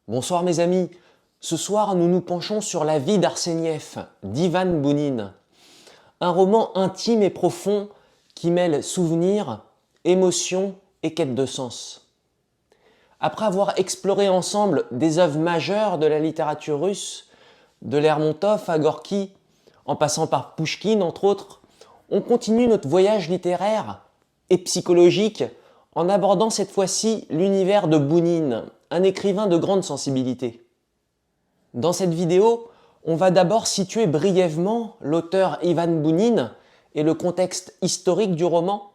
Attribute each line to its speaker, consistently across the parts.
Speaker 1: Bonsoir mes amis, ce soir nous nous penchons sur la vie d'Arseniev, d'Ivan Bounine. Un roman intime et profond qui mêle souvenirs, émotions et quête de sens. Après avoir exploré ensemble des œuvres majeures de la littérature russe, de Lermontov à Gorky, en passant par Pouchkine entre autres, on continue notre voyage littéraire et psychologique en abordant cette fois-ci l'univers de Bounine, un écrivain de grande sensibilité. Dans cette vidéo, on va d'abord situer brièvement l'auteur Ivan Bounine et le contexte historique du roman.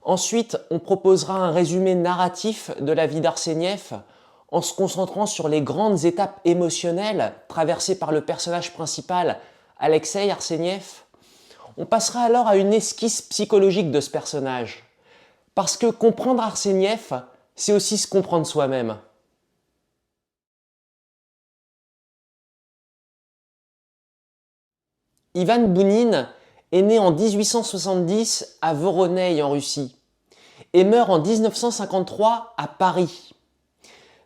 Speaker 1: Ensuite, on proposera un résumé narratif de la vie d'Arseniev en se concentrant sur les grandes étapes émotionnelles traversées par le personnage principal, Alexei Arseniev. On passera alors à une esquisse psychologique de ce personnage. Parce que comprendre Arseniev, c'est aussi se comprendre soi-même. Ivan Bounine est né en 1870 à Voronezh en Russie et meurt en 1953 à Paris.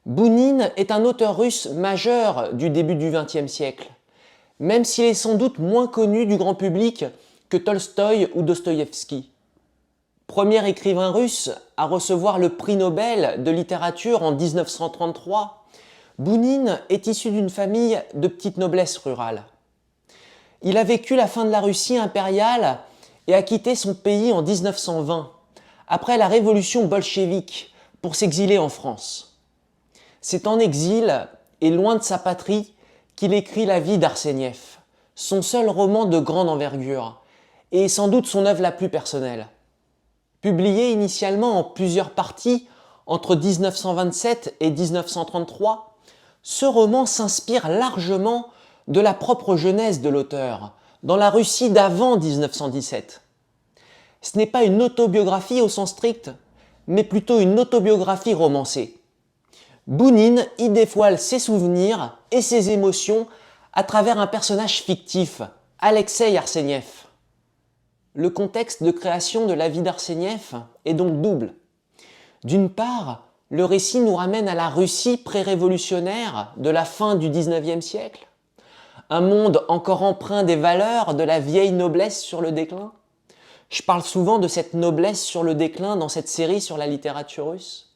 Speaker 1: Bounine est un auteur russe majeur du début du XXe siècle, même s'il est sans doute moins connu du grand public que Tolstoï ou Dostoïevski. Premier écrivain russe à recevoir le prix Nobel de littérature en 1933, Bounine est issu d'une famille de petite noblesse rurale. Il a vécu la fin de la Russie impériale et a quitté son pays en 1920, après la révolution bolchevique, pour s'exiler en France. C'est en exil et loin de sa patrie qu'il écrit La vie d'Arseniev, son seul roman de grande envergure, et sans doute son œuvre la plus personnelle. Publié initialement en plusieurs parties entre 1927 et 1933, ce roman s'inspire largement de la propre jeunesse de l'auteur, dans la Russie d'avant 1917. Ce n'est pas une autobiographie au sens strict, mais plutôt une autobiographie romancée. Bounine y dévoile ses souvenirs et ses émotions à travers un personnage fictif, Alexei Arseniev. Le contexte de création de la vie d'Arseniev est donc double. D'une part, le récit nous ramène à la Russie pré-révolutionnaire de la fin du XIXe siècle, un monde encore empreint des valeurs de la vieille noblesse sur le déclin. Je parle souvent de cette noblesse sur le déclin dans cette série sur la littérature russe.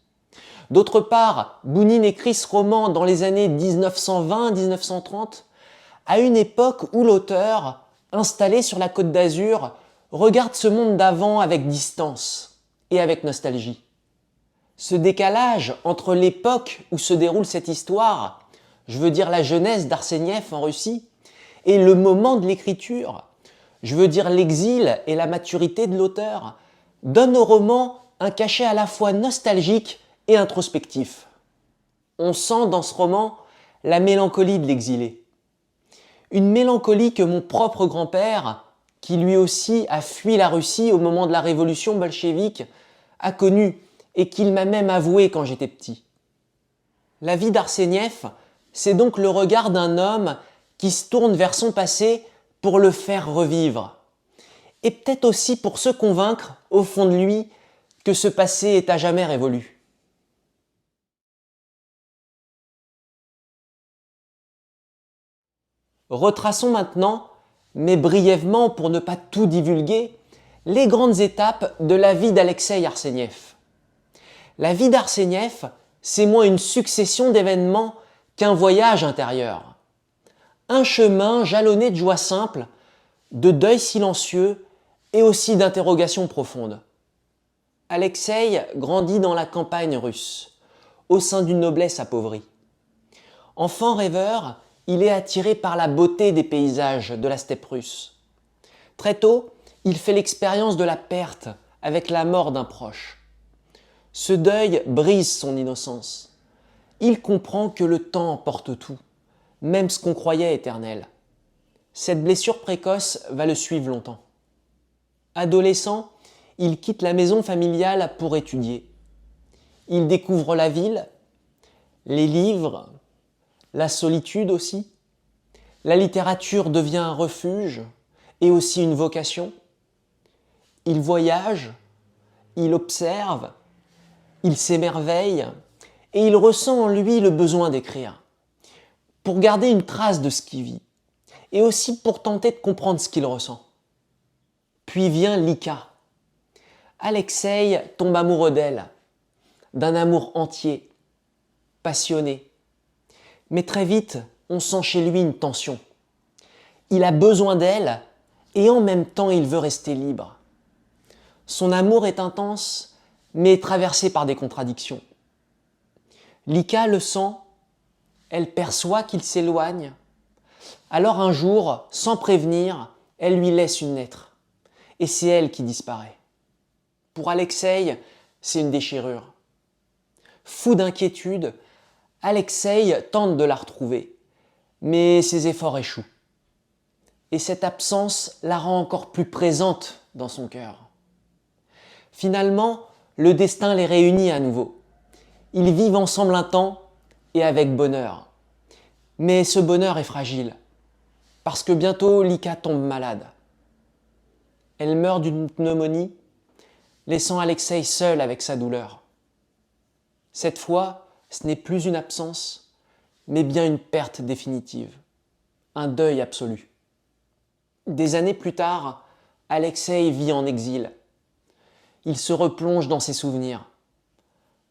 Speaker 1: D'autre part, Bounine écrit ce roman dans les années 1920-1930, à une époque où l'auteur, installé sur la Côte d'Azur, regarde ce monde d'avant avec distance et avec nostalgie. Ce décalage entre l'époque où se déroule cette histoire, je veux dire la jeunesse d'Arseniev en Russie, et le moment de l'écriture, je veux dire l'exil et la maturité de l'auteur, donne au roman un cachet à la fois nostalgique et introspectif. On sent dans ce roman la mélancolie de l'exilé. Une mélancolie que mon propre grand-père, qui lui aussi a fui la Russie au moment de la révolution bolchevique, a connue et qu'il m'a même avoué quand j'étais petit. La vie d'Arseniev, c'est donc le regard d'un homme qui se tourne vers son passé pour le faire revivre. Et peut-être aussi pour se convaincre, au fond de lui, que ce passé est à jamais révolu. Retraçons maintenant, mais brièvement pour ne pas tout divulguer, les grandes étapes de la vie d'Alexei Arseniev. La vie d'Arseniev, c'est moins une succession d'événements qu'un voyage intérieur. Un chemin jalonné de joie simple, de deuil silencieux et aussi d'interrogations profondes. Alexei grandit dans la campagne russe, au sein d'une noblesse appauvrie. Enfant rêveur, il est attiré par la beauté des paysages de la steppe russe. Très tôt, il fait l'expérience de la perte avec la mort d'un proche. Ce deuil brise son innocence. Il comprend que le temps emporte tout, même ce qu'on croyait éternel. Cette blessure précoce va le suivre longtemps. Adolescent, il quitte la maison familiale pour étudier. Il découvre la ville, les livres, la solitude aussi. La littérature devient un refuge et aussi une vocation. Il voyage, il observe, il s'émerveille et il ressent en lui le besoin d'écrire, pour garder une trace de ce qu'il vit, et aussi pour tenter de comprendre ce qu'il ressent. Puis vient Lika. Alexeï tombe amoureux d'elle, d'un amour entier, passionné. Mais très vite, on sent chez lui une tension. Il a besoin d'elle et en même temps il veut rester libre. Son amour est intense, mais traversé par des contradictions. Lika le sent, elle perçoit qu'il s'éloigne. Alors un jour, sans prévenir, elle lui laisse une lettre. Et c'est elle qui disparaît. Pour Alexeï, c'est une déchirure. Fou d'inquiétude, Alexeï tente de la retrouver, mais ses efforts échouent. Et cette absence la rend encore plus présente dans son cœur. Finalement, le destin les réunit à nouveau. Ils vivent ensemble un temps et avec bonheur. Mais ce bonheur est fragile, parce que bientôt Lika tombe malade. Elle meurt d'une pneumonie, laissant Alexeï seul avec sa douleur. Cette fois, ce n'est plus une absence, mais bien une perte définitive, un deuil absolu. Des années plus tard, Alexeï vit en exil. Il se replonge dans ses souvenirs.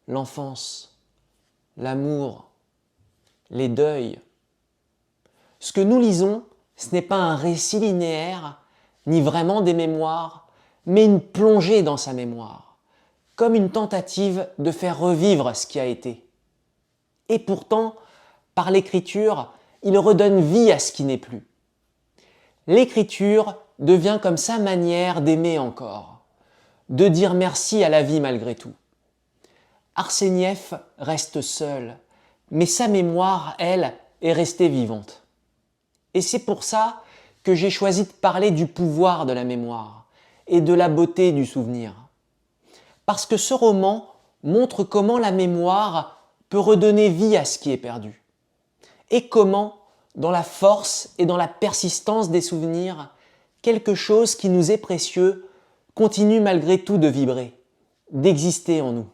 Speaker 1: L'enfance, l'amour, les deuils. Ce que nous lisons, ce n'est pas un récit linéaire, ni vraiment des mémoires, mais une plongée dans sa mémoire, comme une tentative de faire revivre ce qui a été. Et pourtant, par l'écriture, il redonne vie à ce qui n'est plus. L'écriture devient comme sa manière d'aimer encore, de dire merci à la vie malgré tout. Arsenieff reste seul, mais sa mémoire, elle, est restée vivante. Et c'est pour ça que j'ai choisi de parler du pouvoir de la mémoire et de la beauté du souvenir. Parce que ce roman montre comment la mémoire peut redonner vie à ce qui est perdu. Et comment, dans la force et dans la persistance des souvenirs, quelque chose qui nous est précieux continue malgré tout de vibrer, d'exister en nous.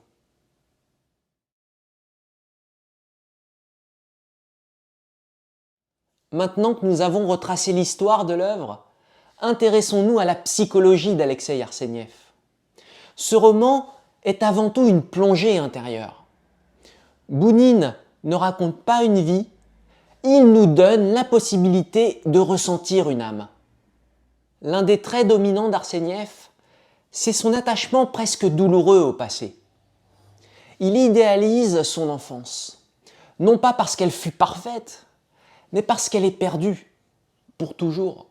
Speaker 1: Maintenant que nous avons retracé l'histoire de l'œuvre, intéressons-nous à la psychologie d'Alexeï Arsenieff. Ce roman est avant tout une plongée intérieure. Bounine ne raconte pas une vie, il nous donne la possibilité de ressentir une âme. L'un des traits dominants d'Arsenieff, c'est son attachement presque douloureux au passé. Il idéalise son enfance, non pas parce qu'elle fut parfaite, mais parce qu'elle est perdue, pour toujours.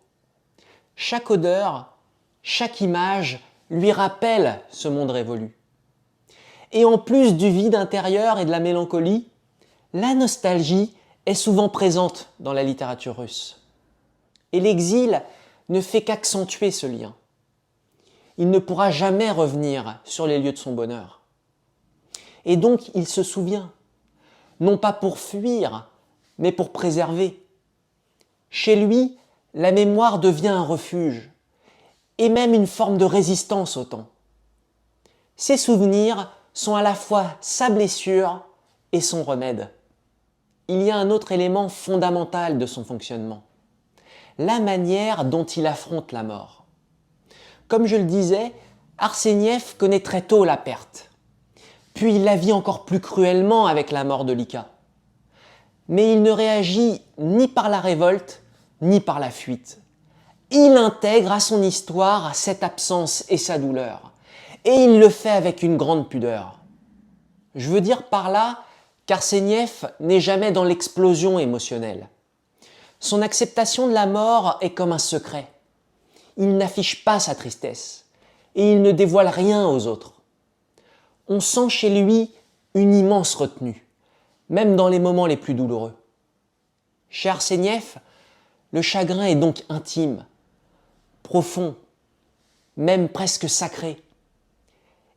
Speaker 1: Chaque odeur, chaque image lui rappelle ce monde révolu. Et en plus du vide intérieur et de la mélancolie, la nostalgie est souvent présente dans la littérature russe. Et l'exil ne fait qu'accentuer ce lien. Il ne pourra jamais revenir sur les lieux de son bonheur. Et donc il se souvient, non pas pour fuir, mais pour préserver. Chez lui, la mémoire devient un refuge, et même une forme de résistance au temps. Ses souvenirs sont à la fois sa blessure et son remède. Il y a un autre élément fondamental de son fonctionnement, la manière dont il affronte la mort. Comme je le disais, Arsenieff connaît très tôt la perte, puis il la vit encore plus cruellement avec la mort de Lika. Mais il ne réagit ni par la révolte, ni par la fuite. Il intègre à son histoire cette absence et sa douleur, et il le fait avec une grande pudeur. Je veux dire par là qu'Arsenieff n'est jamais dans l'explosion émotionnelle. Son acceptation de la mort est comme un secret. Il n'affiche pas sa tristesse, et il ne dévoile rien aux autres. On sent chez lui une immense retenue, même dans les moments les plus douloureux. Chez Arsenieff, le chagrin est donc intime, profond, même presque sacré.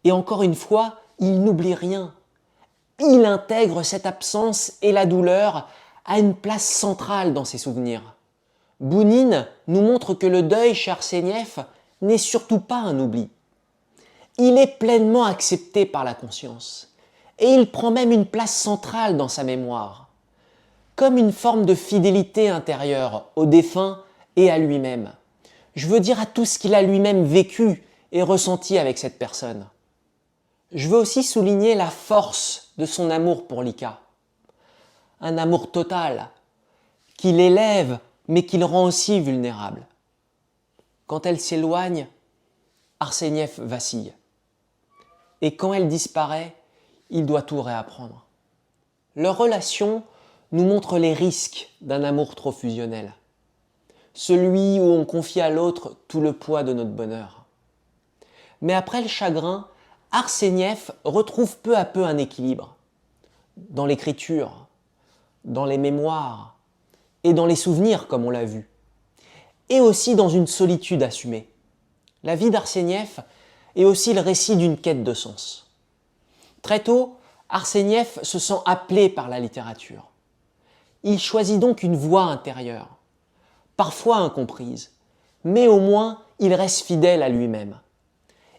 Speaker 1: Et encore une fois, il n'oublie rien. Il intègre cette absence et la douleur à une place centrale dans ses souvenirs. Bounine nous montre que le deuil chez Arsenieff n'est surtout pas un oubli. Il est pleinement accepté par la conscience. et il prend même une place centrale dans sa mémoire, comme une forme de fidélité intérieure au défunt et à lui-même. Je veux dire à tout ce qu'il a lui-même vécu et ressenti avec cette personne. Je veux aussi souligner la force de son amour pour Lika. Un amour total, qui l'élève, mais qui le rend aussi vulnérable. Quand elle s'éloigne, Arseniev vacille. Et quand elle disparaît, il doit tout réapprendre. Leur relation nous montre les risques d'un amour trop fusionnel. Celui où on confie à l'autre tout le poids de notre bonheur. Mais après le chagrin, Arseniev retrouve peu à peu un équilibre. Dans l'écriture, dans les mémoires et dans les souvenirs comme on l'a vu. Et aussi dans une solitude assumée. La vie d'Arseniev est aussi le récit d'une quête de sens. Très tôt, Arseniev se sent appelé par la littérature. Il choisit donc une voie intérieure, parfois incomprise, mais au moins il reste fidèle à lui-même.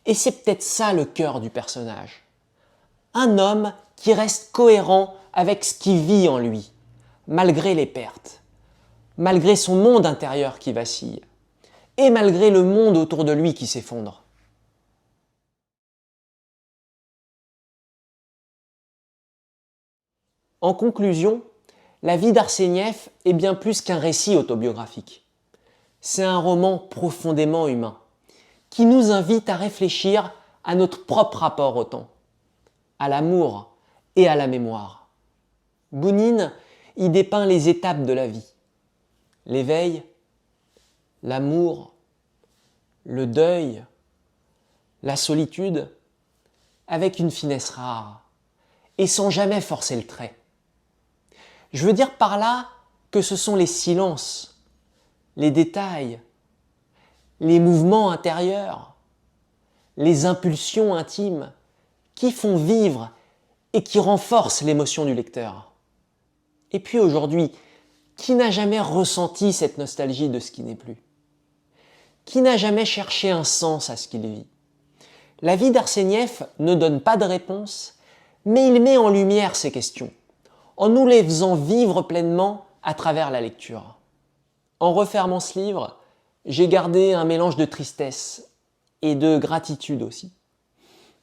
Speaker 1: Et c'est peut-être ça le cœur du personnage. Un homme qui reste cohérent avec ce qui vit en lui, malgré les pertes, malgré son monde intérieur qui vacille, et malgré le monde autour de lui qui s'effondre. En conclusion, la vie d'Arseniev est bien plus qu'un récit autobiographique. C'est un roman profondément humain, qui nous invite à réfléchir à notre propre rapport au temps, à l'amour et à la mémoire. Bounine y dépeint les étapes de la vie. L'éveil, l'amour, le deuil, la solitude, avec une finesse rare, et sans jamais forcer le trait. Je veux dire par là que ce sont les silences, les détails, les mouvements intérieurs, les impulsions intimes qui font vivre et qui renforcent l'émotion du lecteur. Et puis aujourd'hui, qui n'a jamais ressenti cette nostalgie de ce qui n'est plus? Qui n'a jamais cherché un sens à ce qu'il vit? La vie d'Arseniev ne donne pas de réponse, mais il met en lumière ces questions, en nous les faisant vivre pleinement à travers la lecture. En refermant ce livre, j'ai gardé un mélange de tristesse et de gratitude aussi.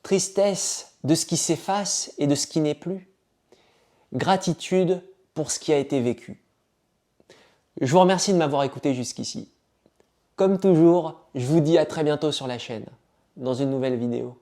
Speaker 1: Tristesse de ce qui s'efface et de ce qui n'est plus. Gratitude pour ce qui a été vécu. Je vous remercie de m'avoir écouté jusqu'ici. Comme toujours, je vous dis à très bientôt sur la chaîne, dans une nouvelle vidéo.